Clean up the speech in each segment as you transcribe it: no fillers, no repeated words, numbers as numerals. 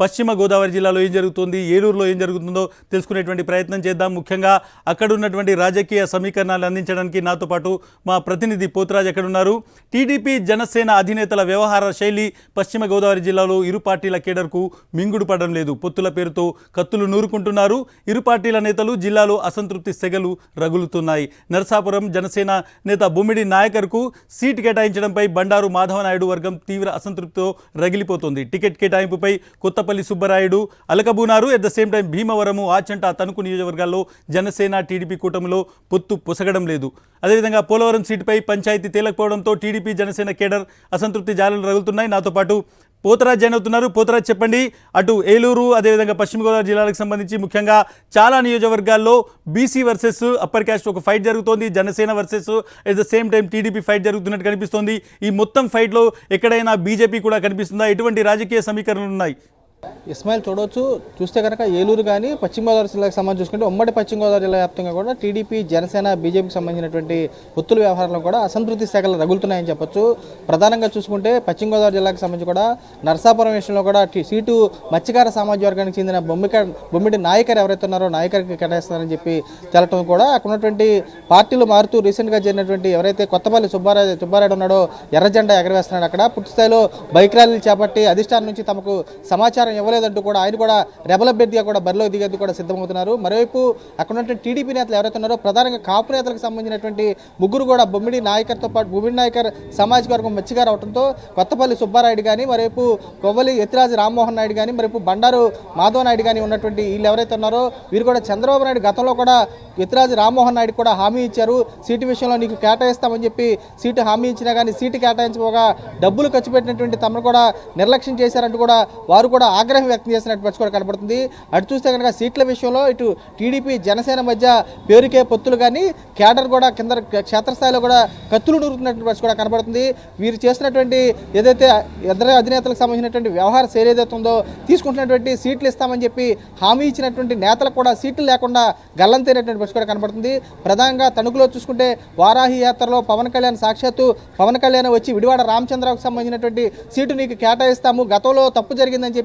పశ్చిమ గోదావరి జిల్లాలో ఏం జరుగుతుంది, ఏలూరులో ఏం జరుగుతుందో తెలుసుకునేటువంటి ప్రయత్నం చేద్దాం. ముఖ్యంగా అక్కడ ఉన్నటువంటి రాజకీయ సమీకరణాలు అందించడానికి నాతో పాటు మా ప్రతినిధి పోతురాజ్ ఎక్కడ ఉన్నారు. టీడీపీ జనసేన అధినేతల వ్యవహార శైలి పశ్చిమ గోదావరి జిల్లాలో ఇరు పార్టీల కేడర్కు మింగుడు పడడం లేదు. పొత్తుల పేరుతో కత్తులు నూరుకుంటున్నారు. ఇరు పార్టీల నేతలు జిల్లాలో అసంతృప్తి సెగలు రగులుతున్నాయి. నరసాపురం జనసేన నేత బొమ్మిడి నాయకర్కు సీటు కేటాయించడంపై బండారు మాధవనాయుడు వర్గం తీవ్ర అసంతృప్తితో రగిలిపోతుంది. టికెట్ కేటాయింపుపై కొత్తపల్లి సుబ్బరాయుడు అలకబూనారు. At the same time Bhimavaram, Achanta, Tanuku నియోజకవర్గాల్లో జనసేన టీడీపీ కూటమిలో పొత్తు పొసగడం లేదు. అదేవిధంగా పోలవరం సీటుపై పంచాయతీ తేలకపోవడంతో టీడీపీ జనసేన కేడర్ అసంతృప్తి జాలలు రగులుతున్నాయి. నాతో పాటు పోతరాజ్ జాయిన్ అవుతున్నారు. పోతరాజ్ చెప్పండి, అటు ఏలూరు అదేవిధంగా పశ్చిమ గోదావరి జిల్లాలకు సంబంధించి ముఖ్యంగా చాలా నియోజకవర్గాల్లో బీసీ వర్సెస్ అప్పర్ క్యాస్ట్ ఒక ఫైట్ జరుగుతోంది. Janasena versus at the same time TDP fight జరుగుతున్నట్టు కనిపిస్తోంది. ఈ మొత్తం ఫైట్లో ఎక్కడైనా బీజేపీ కూడా కనిపిస్తుందా? ఎటువంటి రాజకీయ సమీకరణలు ఉన్నాయి? ఇస్మాయిల్ చూస్తే కనుక ఏలూరు కానీ పశ్చిమ గోదావరి జిల్లాకు సంబంధించి చూసుకుంటే ఉమ్మడి పశ్చిమ గోదావరి జిల్లా వ్యాప్తంగా కూడా టీడీపీ జనసేన బీజేపీకి సంబంధించినటువంటి పొత్తుల వ్యవహారంలో కూడా అసంతృప్తి శాఖలు రగులుతున్నాయని చెప్పొచ్చు. ప్రధానంగా చూసుకుంటే పశ్చిమ గోదావరి జిల్లాకు సంబంధించి కూడా నరసాపురం విషయంలో కూడా సీటు మత్స్యకార సామాజిక వర్గానికి చెందిన బొమ్మిడి నాయకర్ ఎవరైతే ఉన్నారో నాయకర్కి కేటాయిస్తారని చెప్పి తెలటం కూడా అక్కడ ఉన్నటువంటి పార్టీలు మారుతూ రీసెంట్గా జరిగినటువంటి ఎవరైతే కొత్తపల్లి సుబ్బారాయుడు ఉన్నాడో ఎర్ర జెండా ఎగరవేస్తున్నాడు. అక్కడ పూర్తి స్థాయిలో బైక్ ర్యాలీలు చేపట్టి అధిష్టానం నుంచి తమకు సమాచారం ఇవ్వలేదంటూ కూడా ఆయన కూడా రెబల్ అభ్యర్థిగా కూడా బరిలోకి దిగేందుకు కూడా సిద్ధమవుతున్నారు. మరోవైపు అక్కడ ఉన్నటువంటి టీడీపీ నేతలు ఎవరైతే ఉన్నారో ప్రధానంగా కాపు నేతలకు సంబంధించినటువంటి ముగ్గురు కూడా బొమ్మిడి నాయకర్తో పాటు బొమ్మిడి నాయకర్ సామాజిక వర్గం మత్స్యకారు అవడంతో కొత్తపల్లి సుబ్బారాయుడు కానీ, మరోవైపు కొవ్వలి ఎత్తిరాజు రామ్మోహన్ నాయుడు కానీ, మరోవైపు బండారు మాధవ నాయుడు కానీ ఉన్నటువంటి వీళ్ళు ఎవరైతే ఉన్నారో వీరు కూడా చంద్రబాబు నాయుడు గతంలో కూడా ఎత్తిరాజు రామ్మోహన్ నాయుడు కూడా హామీ ఇచ్చారు. సీటు విషయంలో నీకు కేటాయిస్తామని చెప్పి సీటు హామీ ఇచ్చినా కానీ సీటు కేటాయించబోగా డబ్బులు ఖర్చు పెట్టినటువంటి తమను కూడా నిర్లక్ష్యం చేశారంటూ కూడా వారు కూడా ఆగ్రహం వ్యక్తం చేసినట్టు పరిస్థితి కూడా కనబడుతుంది. అటు చూస్తే కనుక సీట్ల విషయంలో ఇటు టీడీపీ జనసేన మధ్య పేరుకే పొత్తులు కానీ కేడర్ కూడా కింద క్షేత్రస్థాయిలో కూడా కత్తులు నూరుతున్నట్టు పరిస్థితి కూడా కనబడుతుంది. వీరు చేసినటువంటి ఏదైతే ఇద్దరు అధినేతలకు సంబంధించినటువంటి వ్యవహార శైలి ఏదైతే ఉందో తీసుకుంటున్నటువంటి సీట్లు ఇస్తామని చెప్పి హామీ ఇచ్చినటువంటి నేతలకు కూడా సీట్లు లేకుండా గల్లంతైనటువంటి పరిస్థితి కూడా కనబడుతుంది. ప్రధానంగా తణుకులో చూసుకుంటే వారాహి యాత్రలో పవన్ కళ్యాణ్ సాక్షాత్తు పవన్ కళ్యాణ్ వచ్చి విడివాడ రామచంద్రరావుకు సంబంధించినటువంటి సీటు నీకు కేటాయిస్తాము, గతంలో తప్పు జరిగిందని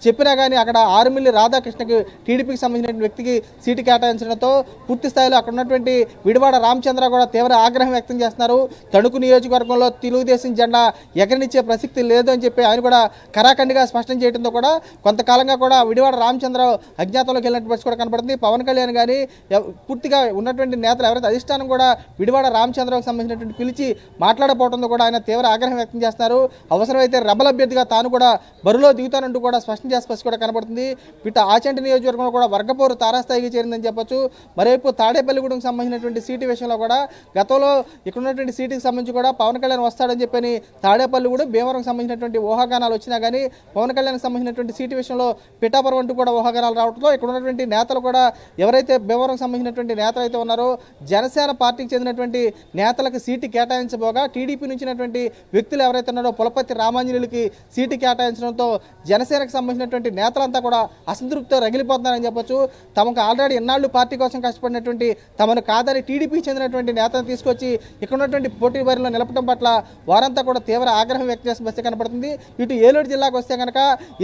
చెప్పినా కానీ అక్కడ ఆరుమిల్లి రాధాకృష్ణకి టీడీపీకి సంబంధించిన వ్యక్తికి సీటు కేటాయించడంతో పూర్తి స్థాయిలో అక్కడ ఉన్నటువంటి విడివాడ రామచంద్ర కూడా తీవ్ర ఆగ్రహం వ్యక్తం చేస్తున్నారు. తణుకు నియోజకవర్గంలో తెలుగుదేశం జెండా ఎగరనిచ్చే ప్రసక్తి లేదు అని చెప్పి ఆయన కూడా కరాఖండిగా స్పష్టం చేయడంతో కూడా కొంతకాలంగా కూడా విడివాడ రామచంద్రరావు అజ్ఞాతంలోకి వెళ్ళినట్టు పరిస్థితి కూడా కనబడుతుంది. పవన్ కళ్యాణ్ కానీ పూర్తిగా ఉన్నటువంటి నేతలు ఎవరైతే అధిష్టానం కూడా విడివాడ రామచంద్రరావుకి సంబంధించినటువంటి పిలిచి మాట్లాడకపోవడంతో కూడా ఆయన తీవ్ర ఆగ్రహం వ్యక్తం చేస్తున్నారు. అవసరమైతే రెబల్ అభ్యర్థిగా తాను కూడా బరిలో దిగుతానంటూ కూడా స్పష్టం చేసే కూడా కనబడుతుంది. ఇటు ఆచంట నియోజకవర్గంలో కూడా వర్గపోరు తారాస్థాయికి చేరిందని చెప్పొచ్చు. మరోవైపు తాడేపల్లిగూడెంకి సంబంధించినటువంటి సీటు విషయంలో కూడా గతంలో ఇక్కడ ఉన్నటువంటి సీటుకి సంబంధించి కూడా పవన్ కళ్యాణ్ వస్తాడని చెప్పని తాడేపల్లిగూడెం భీమవరంకి సంబంధించినటువంటి ఊహాగానాలు వచ్చినా కానీ పవన్ కళ్యాణ్కి సంబంధించినటువంటి సీటు విషయంలో పిఠాపురం అంటూ కూడా ఊహాగానాలు రావడంతో ఇక్కడ ఉన్నటువంటి నేతలు కూడా ఎవరైతే భీమవరంకి సంబంధించినటువంటి నేతలు అయితే ఉన్నారో జనసేన పార్టీకి చెందినటువంటి నేతలకు సీటు కేటాయించబోగా టీడీపీ నుంచినటువంటి వ్యక్తులు ఎవరైతే ఉన్నారో పులపర్తి రామాంజనేయులకి సీటు కేటాయించడంతో జనసేనకు సంబంధించినటువంటి నేతలంతా కూడా అసంతృప్తితో రగిలిపోతున్నారని చెప్పొచ్చు. తమకు ఆల్రెడీ ఎన్నాళ్ళు పార్టీ కోసం కష్టపడినటువంటి తమను కాదని టీడీపీకి చెందినటువంటి నేతను తీసుకొచ్చి ఇక్కడ ఉన్నటువంటి పోటీ బరిలో నిలపడం పట్ల వారంతా కూడా తీవ్ర ఆగ్రహం వ్యక్తం చేసిన పరిస్థితి కనపడుతుంది. ఇటు ఏలూరు జిల్లాకు వస్తే కనుక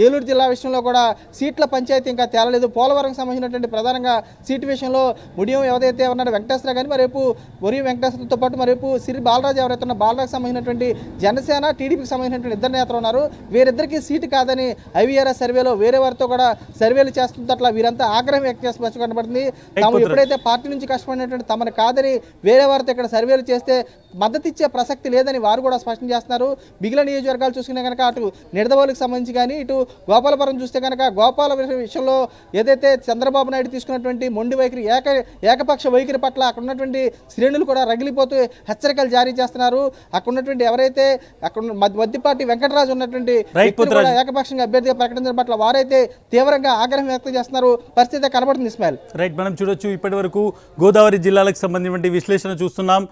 ఏలూరు జిల్లా విషయంలో కూడా సీట్ల పంచాయతీ ఇంకా తేలలేదు. పోలవరంకి సంబంధించినటువంటి ప్రధానంగా సీటు విషయంలో ముడియం ఏదైతే ఉన్నారో వెంకటేశ్వర కానీ మరేపు ఒరి వెంకటేశ్వరతో పాటు మరేపు సిరి బాలరాజు ఎవరైతే ఉన్న బాలరాజుకి సంబంధించినటువంటి జనసేన టీడీపీకి సంబంధించినటువంటి ఇద్దరు నేతలు ఉన్నారు. వీరిద్దరికీ సీటు కాదని ఐవీఆర్ఎస్ సర్వేలో వేరే వారితో కూడా సర్వేలు చేస్తుంటే అట్లా వీరంతా ఆగ్రహం వ్యక్తం చేసి కనబడుతుంది. తాము ఎప్పుడైతే పార్టీ నుంచి కష్టపడినటువంటి తమను కాదని వేరే వారితో ఇక్కడ సర్వేలు చేస్తే మద్దతు ఇచ్చే ప్రసక్తి లేదని వారు కూడా స్పష్టం చేస్తున్నారు. మిగిలిన నియోజకవర్గాలు చూసుకునే కనుక అటు నిడదవోలుకు సంబంధించి కానీ ఇటు గోపాలపురం చూస్తే కనుక గోపాల విషయంలో ఏదైతే చంద్రబాబు నాయుడు తీసుకున్నటువంటి మొండి వైఖరి ఏకపక్ష వైఖరి పట్ల అక్కడ ఉన్నటువంటి శ్రేణులు కూడా రగిలిపోతూ హెచ్చరికలు జారీ చేస్తున్నారు. అక్కడ ఉన్నటువంటి ఎవరైతే అక్కడ మద్దిపాటి వెంకటరాజు ఉన్నటువంటి ఏకపక్షంగా అభ్యర్థిగా ప్రకటించడం పట్ల వారైతే తీవ్రంగా ఆగ్రహం వ్యక్తం చేస్తున్నారు. పరిస్థితి కనబడుతుంది ఇస్మాయిల్. రైట్, మనం చూడొచ్చు ఇప్పటి వరకు గోదావరి జిల్లాలకు సంబంధించిన విశ్లేషణ చూస్తున్నాం.